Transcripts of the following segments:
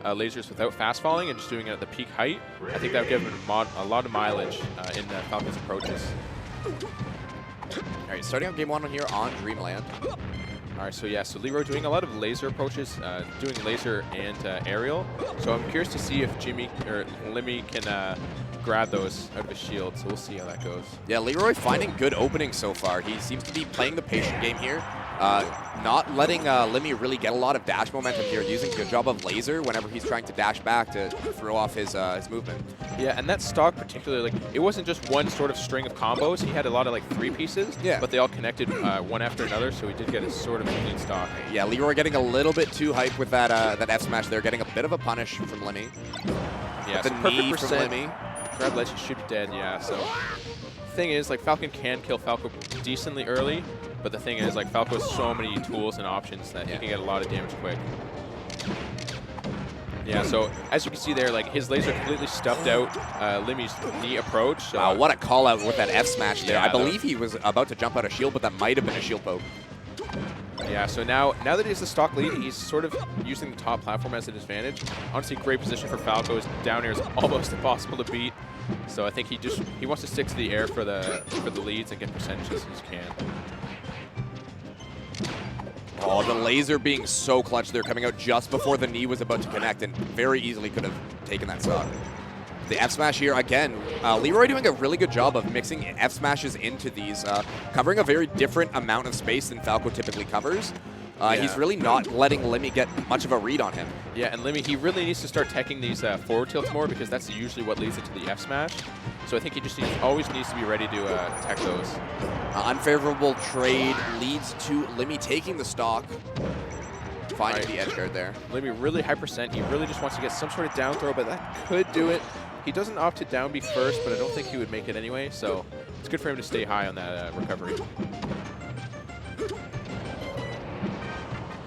lasers without fast falling and just doing it at the peak height, I think that would give him a lot of mileage in Falcon's approaches. All right, starting out game 1 here on Dreamland. All right, so yeah, so Leeroy doing a lot of laser approaches, doing laser and aerial. So I'm curious to see if Limmy can grab those out of his shield. So we'll see how that goes. Yeah, Leeroy finding good openings so far. He seems to be playing the patient game here. Not letting Limmy really get a lot of dash momentum here, using a good job of laser whenever he's trying to dash back to throw off his movement. Yeah, and that stock particularly, like, it wasn't just one sort of string of combos. He had a lot of like 3 pieces, but they all connected one after another, so he did get a sort of clean stock. Yeah, Leeroy getting a little bit too hyped with that that F smash there, getting a bit of a punish from Limmy. Yeah, the knee from Limmy. Grab ledge, he should be dead, yeah, so. Thing is, like, Falcon can kill Falco decently early, but the thing is, like, Falco has so many tools and options that he can get a lot of damage quick. Yeah, so as you can see there, like, his laser completely stuffed out Limmy's knee approach. So wow, what a call out with that F smash there. Yeah, I believe he was about to jump out of shield, but that might have been a shield poke. Yeah, so now that he has the stock lead, he's sort of using the top platform as an advantage. Honestly, great position for Falco. His down air is almost impossible to beat. So I think he wants to stick to the air for the leads and get percentages as he can. Oh, the laser being so clutch there, coming out just before the knee was about to connect, and very easily could have taken that stock. The F smash here again. Leeroy doing a really good job of mixing F smashes into these, covering a very different amount of space than Falco typically covers. He's really not letting Limmy get much of a read on him. Yeah, and Limmy, he really needs to start teching these forward tilts more, because that's usually what leads into the F smash. So I think he just always needs to be ready to tech those. Unfavorable trade leads to Limmy taking the stock, finding the edge guard there. Limmy really high percent. He really just wants to get some sort of down throw, but that could do it. He doesn't opt to down B first, but I don't think he would make it anyway, so it's good for him to stay high on that recovery.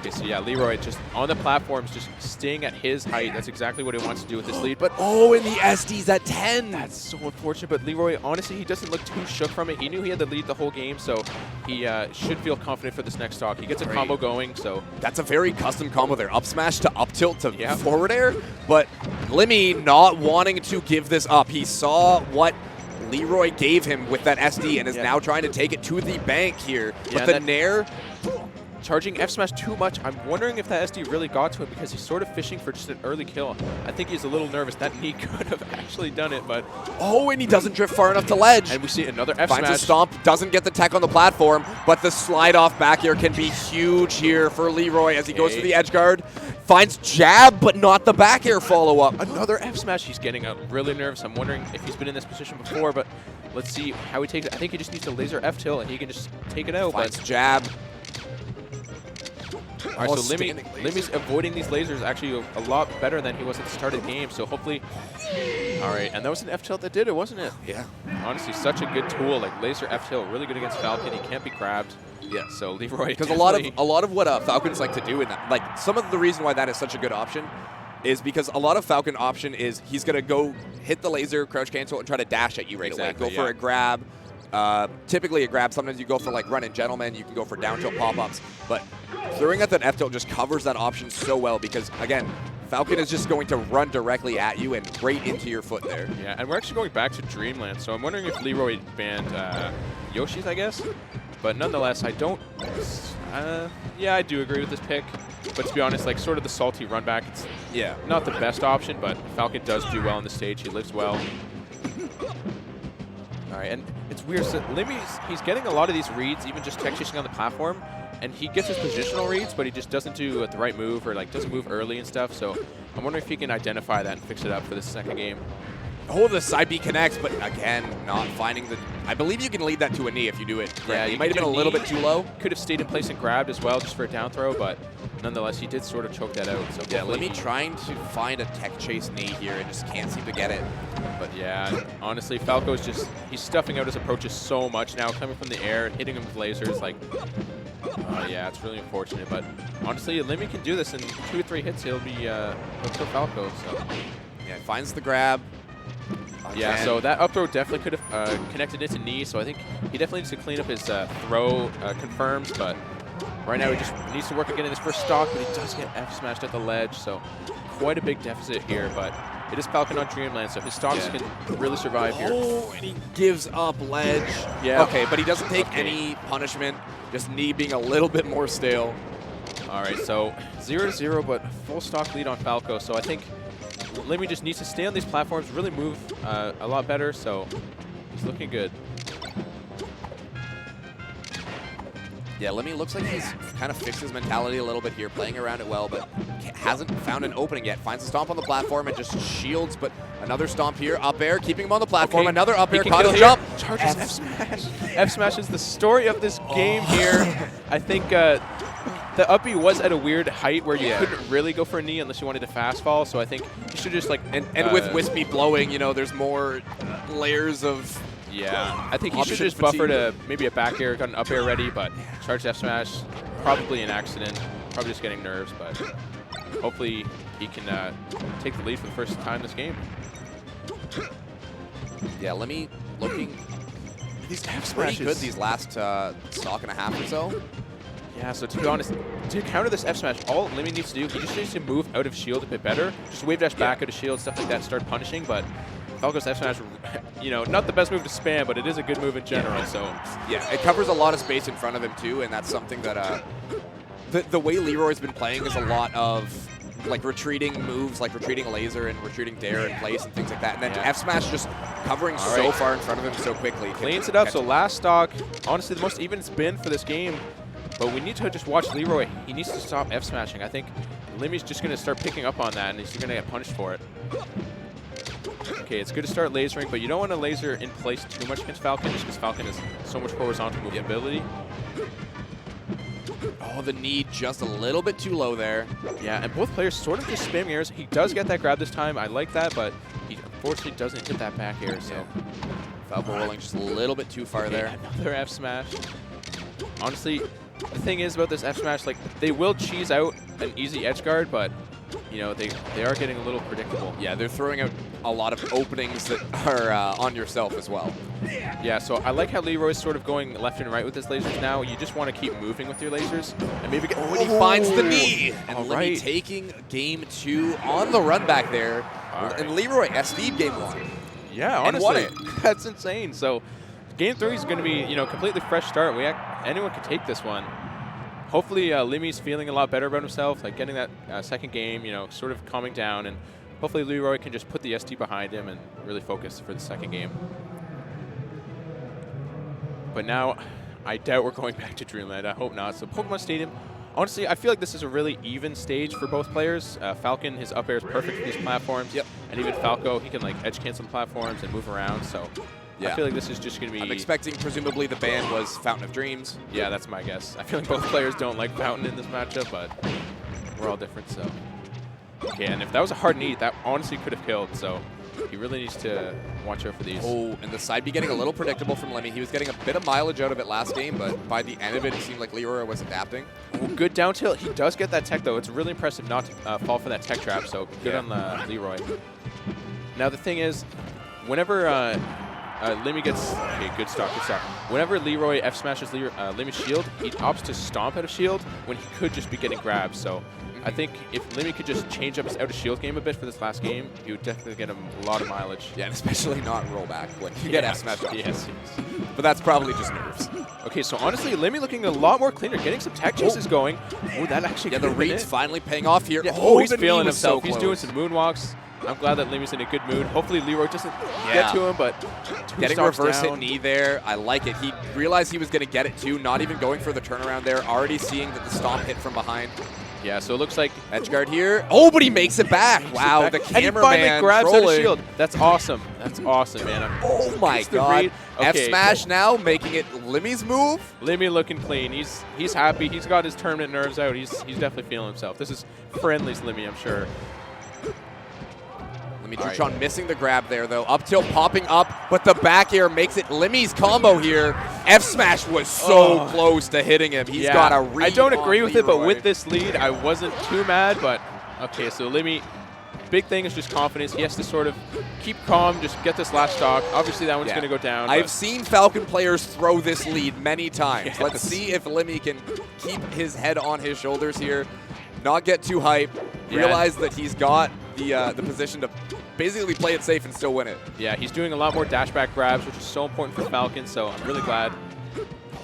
Okay, so yeah, Leeroy just on the platforms, just staying at his height. That's exactly what he wants to do with this lead. But oh, and the SD's at 10. That's so unfortunate. But Leeroy, honestly, he doesn't look too shook from it. He knew he had the lead the whole game, so he should feel confident for this next stock. He gets a combo going, so that's a very custom combo there. Up smash to up tilt to forward air. But Limmy not wanting to give this up. He saw what Leeroy gave him with that SD and is now trying to take it to the bank here. But the Nair, charging F smash too much. I'm wondering if that SD really got to him, because he's sort of fishing for just an early kill. I think he's a little nervous. That knee could have actually done it, but oh, and he doesn't drift far enough to ledge. And we see another F Finds smash. a stomp, doesn't get the tech on the platform, but the slide off back air can be huge here for Leeroy as he goes for the edge guard. Finds jab, but not the back air follow up. Another F smash. He's getting really nervous. I'm wondering if he's been in this position before, but let's see how he takes it. I think he just needs to laser F tilt and he can just take it out. Finds jab. All right, so Limmy's avoiding these lasers actually a lot better than he was at the start of the game, so hopefully. All right, and that was an F tilt that did it, wasn't it? Yeah. Honestly, such a good tool, like laser F tilt, really good against Falcon. He can't be grabbed. Yeah. So Leeroy, because a lot of what Falcons like to do in that, like some of the reason why that is such a good option is because a lot of Falcon option is he's gonna go hit the laser, crouch cancel, and try to dash at you right away. Go for a grab. Typically a grab. Sometimes you go for like run and gentleman. You can go for down tilt pop-ups, but throwing at that F tilt just covers that option so well, because again, Falcon is just going to run directly at you and right into your foot there. Yeah, and we're actually going back to Dreamland, so I'm wondering if Leeroy banned Yoshi's, I guess. But nonetheless, I don't. Yeah, I do agree with this pick. But to be honest, like sort of the salty run back, it's not the best option. But Falcon does do well on the stage. He lives well. All right, and it's weird. So he's getting a lot of these reads, even just tech chasing on the platform, and he gets his positional reads, but he just doesn't do the right move or like doesn't move early and stuff. So I'm wondering if he can identify that and fix it up for the second game. Oh, the side B connects, but again, not finding the. I believe you can lead that to a knee if you do it correctly. Yeah, he might have been a little bit too low. Could have stayed in place and grabbed as well, just for a down throw, but nonetheless, he did sort of choke that out. So yeah, Limmy trying to find a tech chase knee here and just can't seem to get it. But yeah, honestly, Falco's he's stuffing out his approaches so much now, coming from the air, hitting him with lasers. Like, yeah, it's really unfortunate. But honestly, Limmy can do this in 2 or 3 hits. He'll kill Falco. So yeah, finds the grab. Yeah, so that up throw definitely could have connected into knee, so I think he definitely needs to clean up his throw confirms, but right now he just needs to work on getting his first stock, but he does get F smashed at the ledge, so quite a big deficit here, but it is Falcon on Dreamland, so his stocks can really survive here. Oh, and he gives up ledge. Yeah. Okay, but he doesn't take any punishment, just knee being a little bit more stale. All right, so 0-0, but full stock lead on Falco, so I think Limmy just needs to stay on these platforms, really move a lot better, so he's looking good. Yeah, Limmy looks like he's kind of fixed his mentality a little bit here, playing around it well, but hasn't found an opening yet. Finds a stomp on the platform and just shields, but another stomp here, up air, keeping him on the platform. Another up air, caught his jump. Charges F smash. F smash is the story of this game here. I think the up B was at a weird height where you couldn't really go for a knee unless you wanted to fast fall, so I think you should just like... And with Wispy blowing, you know, there's more layers of... Yeah, I think he should just buffer to maybe a back air, got an up air ready, but charged F smash, probably an accident, probably just getting nerves, but hopefully he can take the lead for the first time this game. Yeah, Limmy looking these F pretty smashes good these last stock and a half or so. Yeah, so to be honest, to counter this F smash, all Limmy needs to do, he just needs to move out of shield a bit better, just wave dash back out of shield, stuff like that, start punishing, but Falco's F smash, you know, not the best move to spam, but it is a good move in general. So yeah, it covers a lot of space in front of him too, and that's something that the way Leeroy's been playing is a lot of like retreating moves, like retreating laser and retreating dare in place and things like that. And then F smash just covering so far in front of him so quickly. Cleans it up. So last stock, honestly, the most even it's been for this game. But we need to just watch Leeroy. He needs to stop F smashing. I think Limmy's just going to start picking up on that, and he's going to get punished for it. Okay, it's good to start lasering, but you don't want to laser in place too much against Falcon, just because Falcon has so much horizontal movability. Oh, the knee just a little bit too low there. Yeah, and both players sort of just spamming airs. He does get that grab this time. I like that, but he unfortunately doesn't hit that back air. So Falco rolling just a little bit too far there. Another F smash. Honestly, the thing is about this F smash, like they will cheese out an easy edge guard, but you know they are getting a little predictable. Yeah, they're throwing out a lot of openings that are on yourself as well. Yeah, so I like how Leeroy's sort of going left and right with his lasers now. You just want to keep moving with your lasers and maybe get. Oh, and he finds the knee, and Limmy taking game 2 on the run back there, and Leeroy SD'd game 1. Yeah, honestly, that's insane. So game 3 is going to be completely fresh start. Anyone can take this one. Hopefully, Limmy's feeling a lot better about himself, like getting that second game, sort of calming down, and hopefully Leeroy can just put the SD behind him and really focus for the second game. But now, I doubt we're going back to Dreamland. I hope not. So Pokemon Stadium, honestly, I feel like this is a really even stage for both players. Falcon, his up air is perfect for these platforms. Yep. And even Falco, he can like edge cancel the platforms and move around. So I feel like this is just going to be... I'm expecting, presumably, the ban was Fountain of Dreams. Yeah, that's my guess. I feel like both players don't like Fountain in this matchup, but we're all different, so... Okay, and if that was a hard knee, that honestly could have killed, so he really needs to watch out for these. Oh, and the side B getting a little predictable from Limmy. He was getting a bit of mileage out of it last game, but by the end of it, it seemed like Leeroy was adapting. Oh, good down tilt. He does get that tech, though. It's really impressive not to fall for that tech trap, so good on the Leeroy. Now, the thing is, whenever... Limmy gets good stock. Whenever Leeroy F smashes Limmy's shield, he opts to stomp out of shield when he could just be getting grabbed. So I think if Limmy could just change up his out of shield game a bit for this last game, he would definitely get him a lot of mileage. Yeah, and especially not roll back when you get F smashed off. Yes. But that's probably just nerves. Okay, so honestly, Limmy looking a lot more cleaner, getting some tech chases going. Oh, that actually the read's finally paying off here. Yeah. Oh, he's feeling himself. He's doing some moonwalks. I'm glad that Limmy's in a good mood. Hopefully Leeroy doesn't get to him, but getting reverse hit knee there, I like it. He realized he was going to get it too, not even going for the turnaround there, already seeing that the stomp hit from behind. Yeah, so it looks like edgeguard here. Oh, but he makes it back. Wow, the cameraman finally grabs out of shield. That's awesome. That's awesome, man. Oh my god. F smash now, making it Limmy's move. Limmy looking clean. He's happy. He's got his tournament nerves out. He's definitely feeling himself. This is friendly's Limmy, I'm sure. Jewtron missing the grab there, though. Up tilt popping up, but the back air makes it Limmy's combo here. F smash was so close to hitting him. He's got a read. I don't agree with it, but with this lead, I wasn't too mad. But okay, so Limmy, big thing is just confidence. He has to sort of keep calm, just get this last stock. Obviously, that one's going to go down. I've seen Falcon players throw this lead many times. Yes. Let's see if Limmy can keep his head on his shoulders here, not get too hyped. realized that he's got the position to basically play it safe and still win it. Yeah, he's doing a lot more dashback grabs, which is so important for Falcon, so I'm really glad.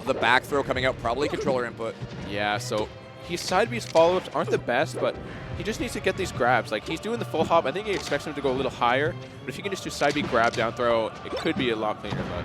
The back throw coming out, probably controller input. Yeah, so his side B's follow-ups aren't the best, but he just needs to get these grabs. Like, he's doing the full hop. I think he expects him to go a little higher, but if he can just do side B grab, down throw, it could be a lot cleaner, but...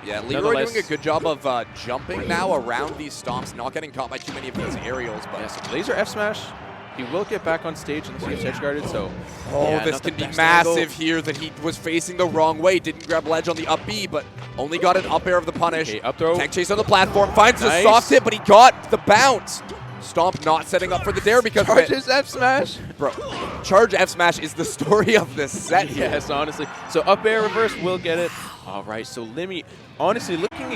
Yeah, Leeroy doing a good job of jumping now around these stomps, not getting caught by too many of those aerials. But yeah, so laser F smash. He will get back on stage unless he gets edge guarded, so... Oh, yeah, this can be massive here that he was facing the wrong way. Didn't grab ledge on the up B, but only got an up air of the punish. Okay, up throw. Tech chase on the platform, finds a soft hit, but he got the bounce. Stomp not setting up for the dare because Charges F smash. Bro, charge F smash is the story of this set. Yes, honestly. So up air reverse will get it. All right, so Limmy, honestly, looking